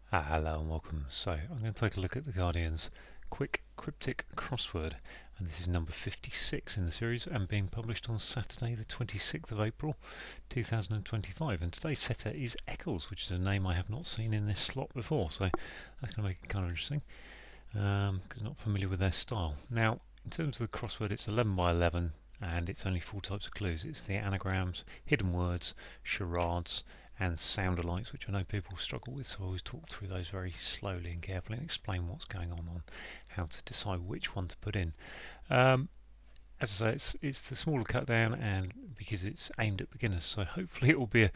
Hello and welcome. So I'm going to take a look at the Guardian's Quick Cryptic crossword, and this is number 56 in the series and being published on Saturday the 26th of April 2025, and today's setter is Eccles, which is a name I have not seen in this slot before, so that's going to make it kind of interesting because I'm not familiar with their style. Now in terms of the crossword, it's 11 by 11 and it's only 4 types of clues. It's the anagrams, hidden words, charades and sound alikes, which I know people struggle with, so I always talk through those very slowly and carefully and explain what's going on how to decide which one to put in. As I say, it's the smaller cut down, and because it's aimed at beginners, so hopefully it will be a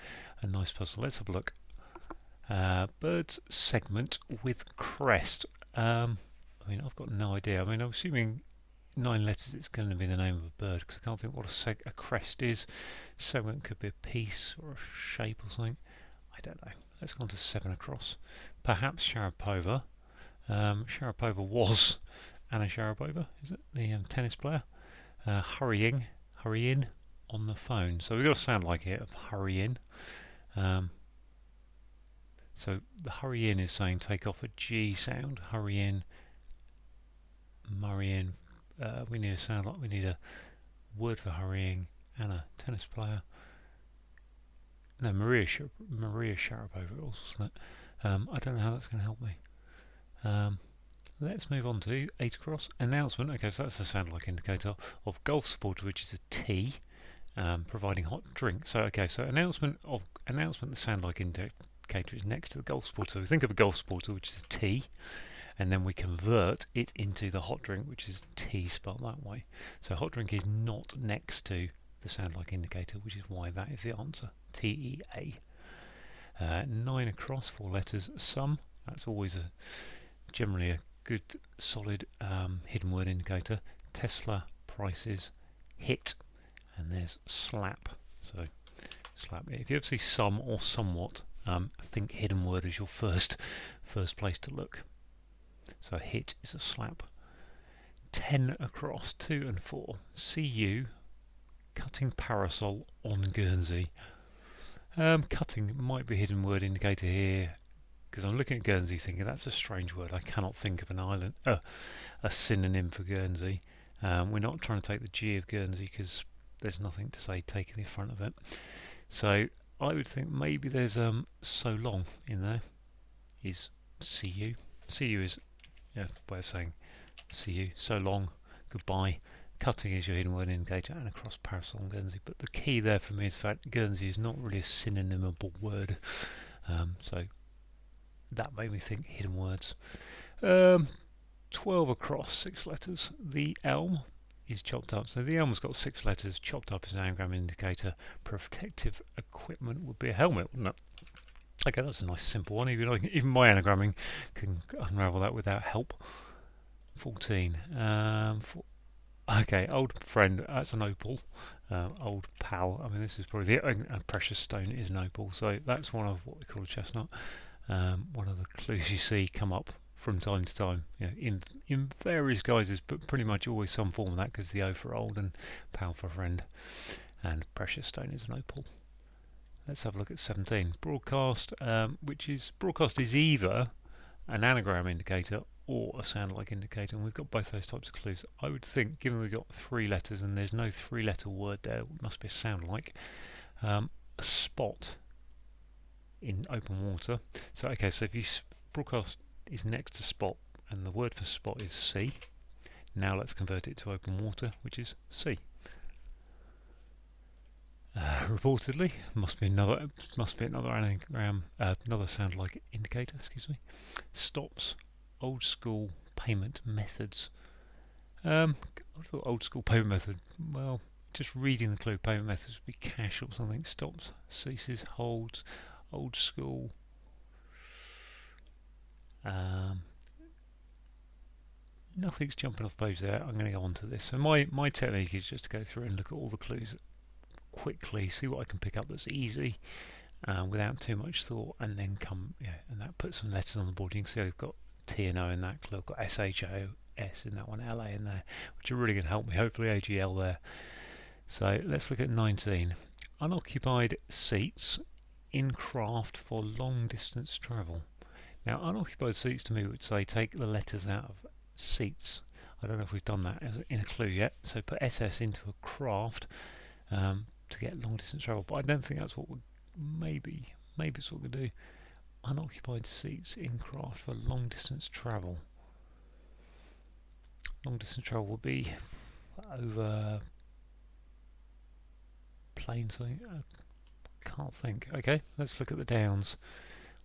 nice puzzle. Let's have a look. Birds segment with crest. I mean, I've got no idea. I mean, I'm assuming 9 letters it's going to be the name of a bird, because I can't think what a crest is. Segment could be a piece or a shape or something. I don't know. Let's go on to 7 across. Perhaps Sharapova. Sharapova was Anna Sharapova, is it? The tennis player. Hurrying on the phone. So we've got a sound like it of hurry in. So the hurry in is saying take off a G sound. Hurry in. Murray in. We need a sound like we need a word for hurrying. Anna, tennis player. No, Maria Sharapova also, wasn't it? I don't know how that's going to help me. Let's move on to 8 across. Announcement. Okay, so that's a sound like indicator of golf supporter, which is a T, providing hot drink. So okay, so announcement, the sound like indicator is next to the golf supporter. So we think of a golf supporter, which is a T, and then we convert it into the hot drink, which is T spelled that way. So hot drink is not next to the sound like indicator, which is why that is the answer. T-E-A. 9 across, 4 letters. Some. That's always generally a good solid hidden word indicator. Tesla prices hit, and there's slap. So slap. If you ever see some or somewhat, think hidden word is your first place to look. So hit is a slap. 10 across, 2 and 4. See you cutting parasol on Guernsey. Cutting might be a hidden word indicator here, because I'm looking at Guernsey thinking that's a strange word. I cannot think of an island, a synonym for Guernsey. We're not trying to take the G of Guernsey because there's nothing to say taking the front of it. So I would think maybe there's so long in there is see you. See you is a way of saying see you. So long, goodbye. Cutting is your hidden word indicator, and across parasol and Guernsey. But the key there for me is the fact Guernsey is not really a synonymable word. So that made me think hidden words. 12 across, 6 letters. The elm is chopped up. So the elm's got 6 letters, chopped up as an anagram indicator. Protective equipment would be a helmet, wouldn't it? Okay, that's a nice simple one. Even my anagramming can unravel that without help. 14. Okay, old friend, that's an opal. Old pal, I mean this is probably a precious stone is an opal, so that's one of what we call a chestnut. One of the clues you see come up from time to time, in various guises, but pretty much always some form of that, because the O for old and pal for friend, and precious stone is an opal. Let's have a look at 17. Broadcast, broadcast is either an anagram indicator or a sound like indicator, and we've got both those types of clues. I would think, given we've got 3 letters and there's no 3-letter word there, it must be a sound like. A spot in open water. So okay, so if you broadcast is next to spot and the word for spot is sea. Now let's convert it to open water, which is sea. Reportedly, must be another anagram, another sound like indicator. Excuse me. Stops. Old school payment methods. I thought old school payment method. Well, just reading the clue, payment methods would be cash or something. Stops, ceases, holds. Old school. Nothing's jumping off the page there. I'm going to go on to this. So my technique is just to go through and look at all the clues quickly, see what I can pick up that's easy, without too much thought, and then and that puts some letters on the board. You can see I've got T and O in that clue, I've got SHO-S in that one, LA in there, which are really going to help me, hopefully AGL there. So let's look at 19. Unoccupied seats in craft for long distance travel. Now, unoccupied seats to me would say take the letters out of seats. I don't know if we've done that in a clue yet. So put SS into a craft to get long distance travel. But I don't think that's what we're maybe it's what we're going to do. Unoccupied seats in craft for long distance travel. Long distance travel would be over planes. I can't think. Okay, let's look at the downs.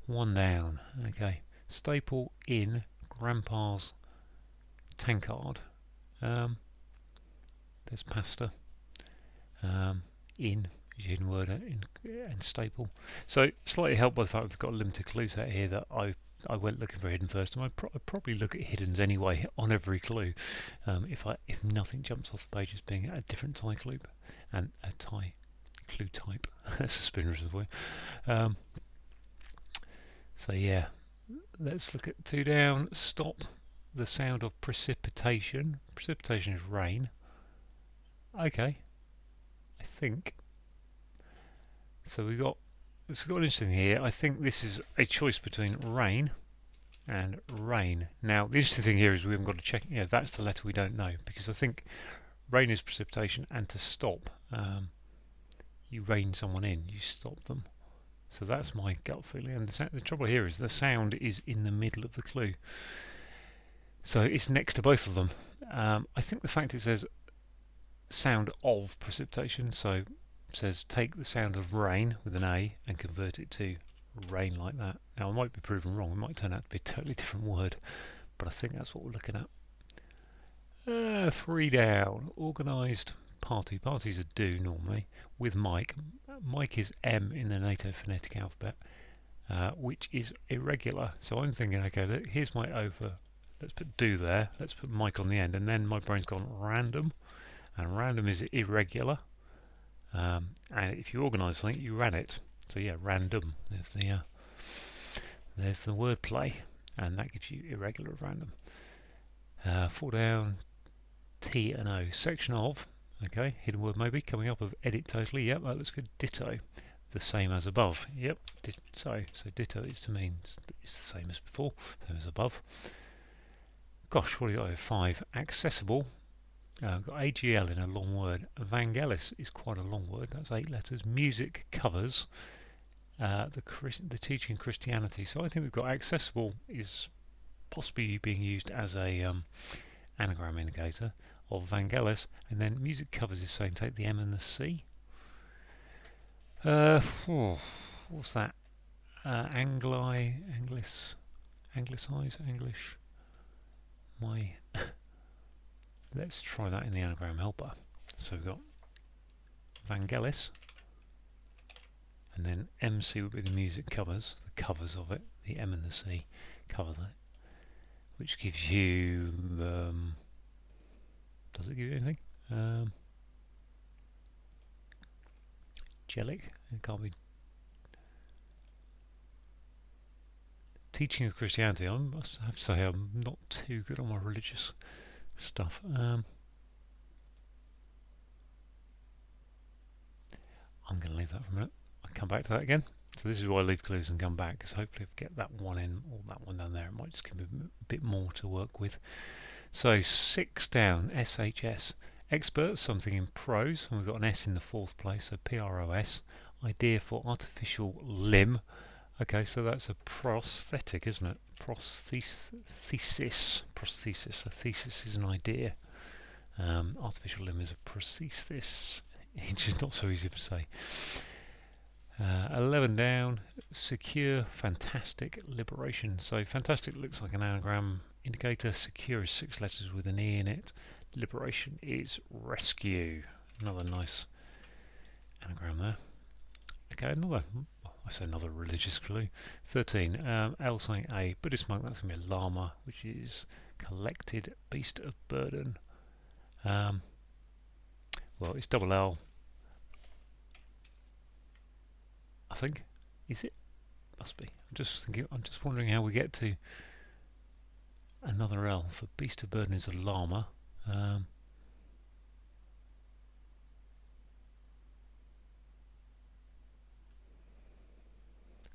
One down. Okay, staple in Grandpa's tankard. There's pasta. In is your hidden word and staple. So slightly helped by the fact we've got a limited clue set here that I went looking for hidden first, and I probably look at hiddens anyway on every clue. If nothing jumps off the page as being a different tie clue and a tie clue type. That's a spinner's for you. So yeah, let's look at two down. Stop the sound of precipitation. Precipitation is rain. Okay, I think. So we've got an interesting here. I think this is a choice between rain and rain. Now the interesting thing here is we haven't got to check. Yeah, that's the letter we don't know, because I think rain is precipitation, and to stop, you rein someone in, you stop them. So that's my gut feeling. And the trouble here is the sound is in the middle of the clue, so it's next to both of them. I think the fact it says sound of precipitation, so it says take the sound of rain with an A and convert it to rain like that. Now I might be proven wrong, it might turn out to be a totally different word, but I think that's what we're looking at. Three down. Organised party. Parties are do normally with Mike. Mike is M in the NATO phonetic alphabet, which is irregular. So I'm thinking, okay, here's my over. Let's put do there. Let's put Mike on the end, and then my brain's gone random, and random is irregular. And if you organise something, you ran it. So yeah, random. There's the wordplay, and that gives you irregular of random. Four down. T and O. Section of. Okay, hidden word maybe coming up of edit totally. Yep, that looks good. Ditto, the same as above. Yep, so ditto is to mean it's the same as before, same as above. Gosh, what do you got here? 5. Accessible. Got AGL in a long word. Vangelis is quite a long word. That's 8 letters. Music covers the teaching Christianity. So I think we've got accessible is possibly being used as a anagram indicator of Vangelis, and then music covers is saying take the M and the C. What's that? Anglicize, English. Let's try that in the anagram helper. So we've got Vangelis, and then MC would be the music covers, the covers of it, the M and the C cover that, which gives you. Does it give you anything? Gelic? It can't be. Teaching of Christianity. I must have to say I'm not too good on my religious stuff. I'm going to leave that for a minute. I'll come back to that again. So this is why I leave clues and come back, because hopefully if I get that one in or that one down there, it might just give me a bit more to work with. So 6 down, SHS. Expert, something in prose, and we've got an S in the 4th place, so PROS. Idea for artificial limb. Okay, so that's a prosthetic, isn't it? Prosthesis. A thesis is an idea. Artificial limb is a prosthesis. It's just not so easy to say. 11 down, secure, fantastic, liberation. So fantastic looks like an anagram indicator. Secure is 6 letters with an E in it. Liberation is rescue. Another nice anagram there. Okay, another religious clue. 13. L saying A. Buddhist monk, that's going to be a lama, which is collected beast of burden. Well, it's double L. I think. Is it? Must be. I'm just wondering how we get to another L. For beast of burden is a llama.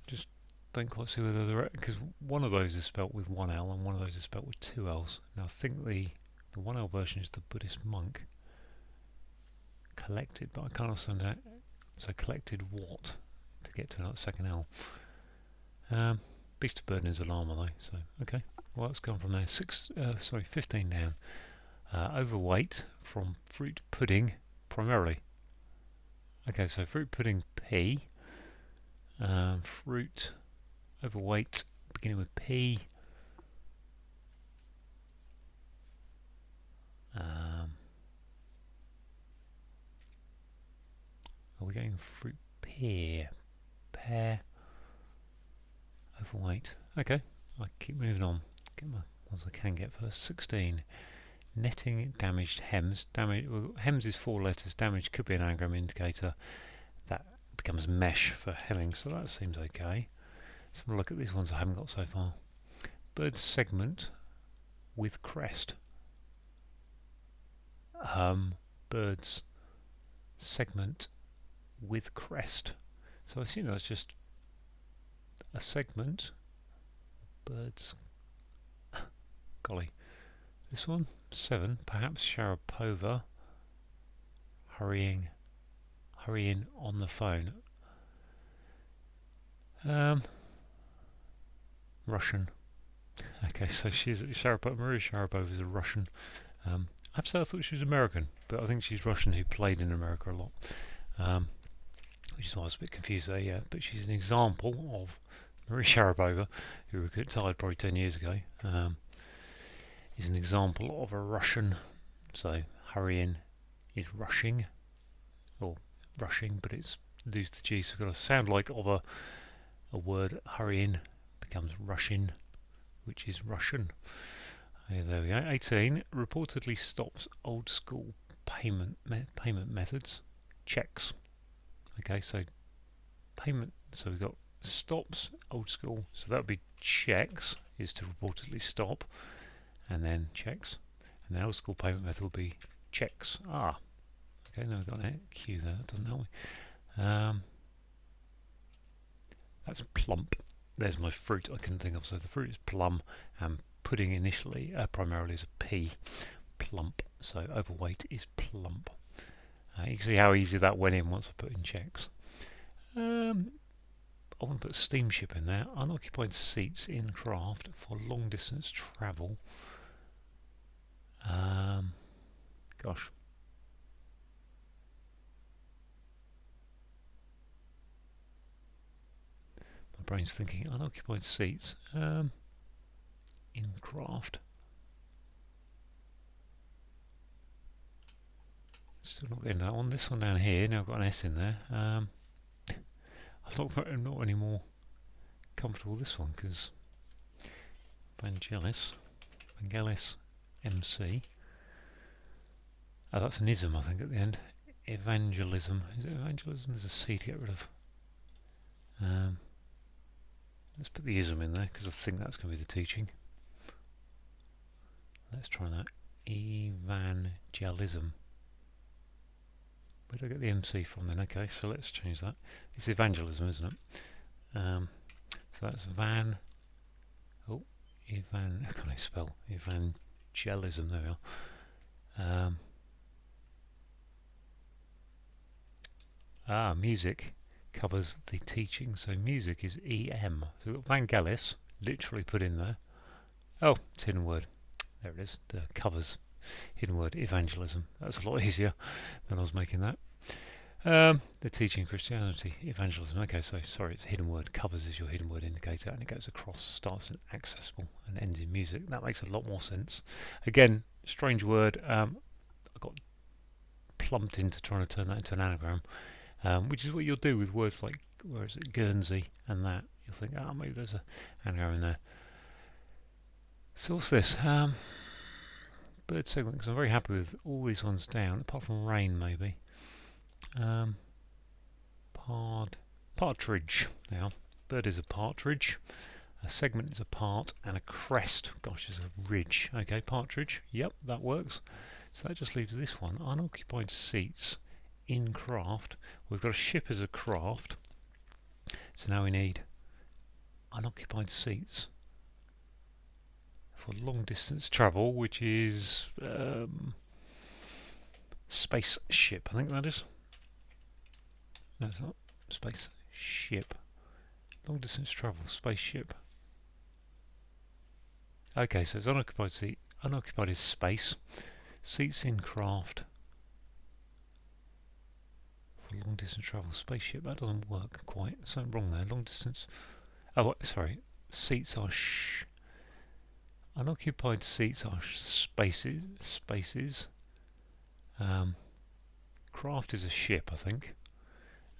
Just don't quite see whether they're, because one of those is spelt with one L and one of those is spelt with two L's. Now I think the one L version is the Buddhist monk. Collected, but I can't understand that. So collected what to get to that second L. Beast of burden is a llama though, so okay. Well, that's gone from there. 15 down. Overweight from fruit pudding primarily. Okay, so fruit pudding P. Fruit overweight beginning with P. Are we going fruit pear? Pear. Overweight. Okay, I keep moving on. Get my ones I can get first. 16. Netting damaged hems. Well, hems is 4 letters. Damage could be an anagram indicator. That becomes mesh for hemming, so that seems okay. Let's have a look at these ones I haven't got so far. Bird segment with crest. Birds segment with crest. So I assume that's just a segment. Birds. Golly. This one, 7. Perhaps Sharapova. Hurrying on the phone. Russian. Okay, so she's Maria Sharapova is a Russian. I have to say I thought she was American, but I think she's Russian who played in America a lot. Which is why I was a bit confused there, yeah. But she's an example of Maria Sharapova, who retired probably 10 years ago. Is an example of a Russian. So hurrying is rushing, or rushing, but it's lose the G, so we've got a sound like of a word. Hurrying becomes rushing, which is Russian. There we go. 18. Reportedly stops old school payment methods. Checks. Okay, so payment. So we've got stops old school. So that would be checks is to reportedly stop, and then checks, and the old school payment method will be checks. Okay, now we've got an Q there. That doesn't help me. That's plump. There's my fruit I couldn't think of. So the fruit is plum, and pudding initially primarily is a P. Plump. So overweight is plump. You can see how easy that went in once I put in checks. I want to put steamship in there. Unoccupied seats in craft for long distance travel. Gosh. My brain's thinking unoccupied seats in craft. Still not getting that one. This one down here, now I've got an S in there. I'm not any more comfortable with this one because Vangelis MC. Oh, that's an ism, I think, at the end. Evangelism. Is it evangelism? There's a C to get rid of. Let's put the ism in there because I think that's going to be the teaching. Let's try that. Evangelism. Where did I get the MC from then? Okay, so let's change that. It's evangelism, isn't it? So that's How can I spell? Evangelism, there we are. Music covers the teaching, so music is EM. So we've got Vangelis, literally put in there. Oh, it's hidden word. There it is, the covers. Hidden word, evangelism. That's a lot easier than I was making that. The teaching Christianity, evangelism. Okay, so sorry, it's hidden word. Covers is your hidden word indicator, and it goes across, starts in accessible, and ends in music. That makes a lot more sense. Again, strange word. I got plumped into trying to turn that into an anagram, which is what you'll do with words like, where is it, Guernsey, and that. You'll think, maybe there's an anagram in there. So what's this? Bird segment, because I'm very happy with all these ones down, apart from rain maybe. Partridge. Now, bird is a partridge, a segment is a part, and a crest, gosh, is a ridge. Okay, partridge, yep, that works. So that just leaves this one, unoccupied seats in craft. We've got a ship as a craft, so now we need unoccupied seats for long distance travel, which is spaceship, I think that is. No, it's not. Spaceship. Long distance travel, spaceship. Okay, so it's unoccupied seat. Unoccupied is space. Seats in craft for long distance travel, spaceship. That doesn't work quite. Something wrong there. Long distance. Oh, sorry. Seats are unoccupied seats are spaces. Spaces. Craft is a ship, I think.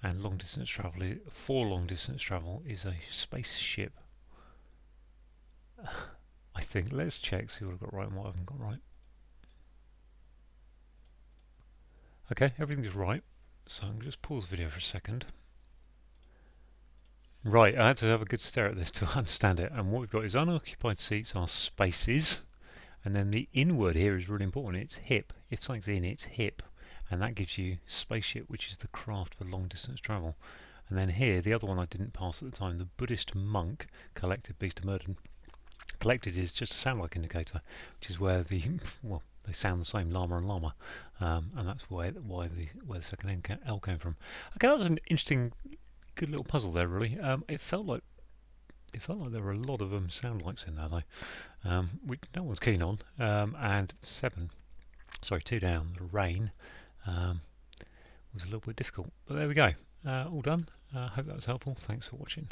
And long distance travel for long distance travel is a spaceship. I think. Let's check, see what I've got right and what I haven't got right. Okay, everything's right. So I'm going to just pause the video for a second. Right, I had to have a good stare at this to understand it. And what we've got is unoccupied seats are spaces. And then the in word here is really important. It's hip. If something's in, it's hip. And that gives you spaceship, which is the craft for long distance travel. And then here, the other one I didn't pass at the time, the Buddhist monk collected beast of burden. Collected is just a sound like indicator, which is where the, well, they sound the same, llama and llama. And that's where the second L came from. Okay, that was an interesting, good little puzzle there, really. It felt like there were a lot of sound likes in there, though, which no one's keen on. And 2 down, the rain, was a little bit difficult. But there we go. All done. Hope that was helpful. Thanks for watching.